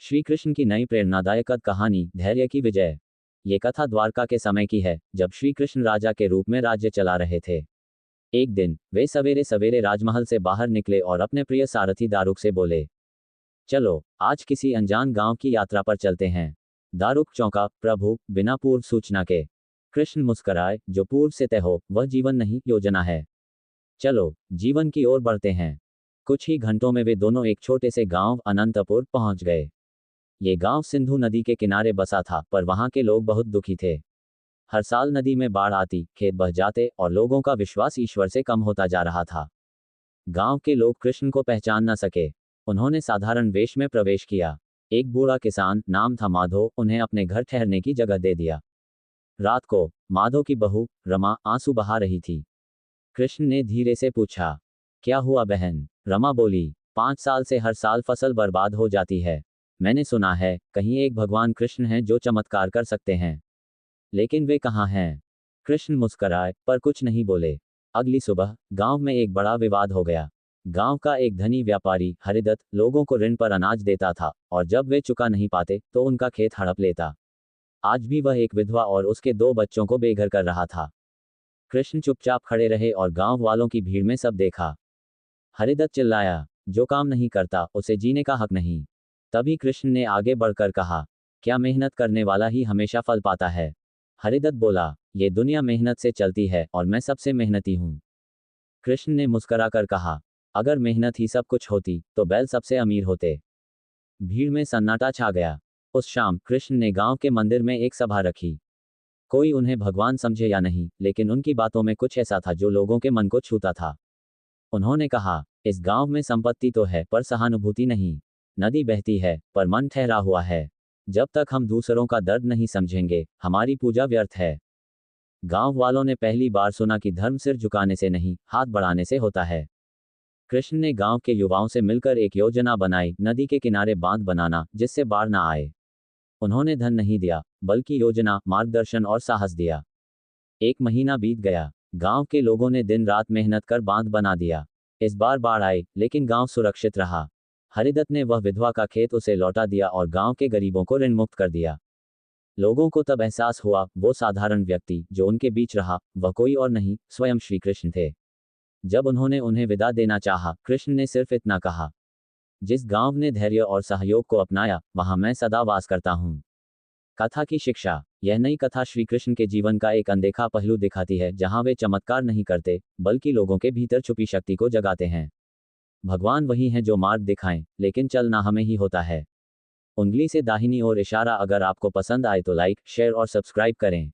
श्री कृष्ण की नई प्रेरणादायक कहानी धैर्य की विजय। ये कथा द्वारका के समय की है, जब श्री कृष्ण राजा के रूप में राज्य चला रहे थे। एक दिन वे सवेरे सवेरे राजमहल से बाहर निकले और अपने प्रिय सारथी दारुक से बोले, चलो आज किसी अनजान गांव की यात्रा पर चलते हैं। दारुक चौंका, प्रभु, बिना पूर्व सूचना के? कृष्ण मुस्कुराए, जो पूर्व से तय हो वह जीवन नहीं, योजना है। चलो जीवन की ओर बढ़ते हैं। कुछ ही घंटों में वे दोनों एक छोटे से गांव अनंतपुर पहुंच गए। ये गांव सिंधु नदी के किनारे बसा था, पर वहां के लोग बहुत दुखी थे। हर साल नदी में बाढ़ आती, खेत बह जाते और लोगों का विश्वास ईश्वर से कम होता जा रहा था। गांव के लोग कृष्ण को पहचान न सके। उन्होंने साधारण वेश में प्रवेश किया। एक बूढ़ा किसान, नाम था माधो, उन्हें अपने घर ठहरने की जगह दे दिया। रात को माधो की बहू रमा आंसू बहा रही थी। कृष्ण ने धीरे से पूछा, क्या हुआ बहन? रमा बोली, 5 साल से हर साल फसल बर्बाद हो जाती है। मैंने सुना है कहीं एक भगवान कृष्ण हैं जो चमत्कार कर सकते हैं, लेकिन वे कहाँ हैं? कृष्ण मुस्कुराए, पर कुछ नहीं बोले। अगली सुबह गांव में एक बड़ा विवाद हो गया। गांव का एक धनी व्यापारी हरिदत्त लोगों को ऋण पर अनाज देता था, और जब वे चुका नहीं पाते तो उनका खेत हड़प लेता। आज भी वह एक विधवा और उसके 2 बच्चों को बेघर कर रहा था। कृष्ण चुपचाप खड़े रहे और गांव वालों की भीड़ में सब देखा। हरिदत्त चिल्लाया, जो काम नहीं करता उसे जीने का हक नहीं। तभी कृष्ण ने आगे बढ़कर कहा, क्या मेहनत करने वाला ही हमेशा फल पाता है? हरिदत्त बोला, ये दुनिया मेहनत से चलती है और मैं सबसे मेहनती हूँ। कृष्ण ने मुस्कुराकर कहा, अगर मेहनत ही सब कुछ होती तो बैल सबसे अमीर होते। भीड़ में सन्नाटा छा गया। उस शाम कृष्ण ने गांव के मंदिर में एक सभा रखी। कोई उन्हें भगवान समझे या नहीं, लेकिन उनकी बातों में कुछ ऐसा था जो लोगों के मन को छूता था। उन्होंने कहा, इस गांव में संपत्ति तो है पर सहानुभूति नहीं। नदी बहती है पर मन ठहरा हुआ है। जब तक हम दूसरों का दर्द नहीं समझेंगे, हमारी पूजा व्यर्थ है। गांव वालों ने पहली बार सुना कि धर्म सिर झुकाने से नहीं, हाथ बढ़ाने से होता है। कृष्ण ने गांव के युवाओं से मिलकर एक योजना बनाई, नदी के किनारे बांध बनाना जिससे बाढ़ ना आए। उन्होंने धन नहीं दिया, बल्कि योजना, मार्गदर्शन और साहस दिया। 1 महीना बीत गया। गांव के लोगों ने दिन रात मेहनत कर बांध बना दिया। इस बार बाढ़ आई, लेकिन गांव सुरक्षित रहा। हरिदत्त ने वह विधवा का खेत उसे लौटा दिया और गांव के गरीबों को ऋण मुक्त कर दिया। लोगों को तब एहसास हुआ, वो साधारण व्यक्ति जो उनके बीच रहा, वह कोई और नहीं, स्वयं श्री कृष्ण थे। जब उन्होंने उन्हें विदा देना चाहा, कृष्ण ने सिर्फ इतना कहा, जिस गांव ने धैर्य और सहयोग को अपनाया, वहां मैं सदा वास करता हूं। कथा की शिक्षा। यह नई कथा श्री कृष्ण के जीवन का एक अनदेखा पहलू दिखाती है, जहां वे चमत्कार नहीं करते, बल्कि लोगों के भीतर छुपी शक्ति को जगाते हैं। भगवान वही हैं जो मार्ग दिखाएं, लेकिन चलना हमें ही होता है। उंगली से दाहिनी ओर इशारा। अगर आपको पसंद आए तो लाइक, शेयर और सब्सक्राइब करें।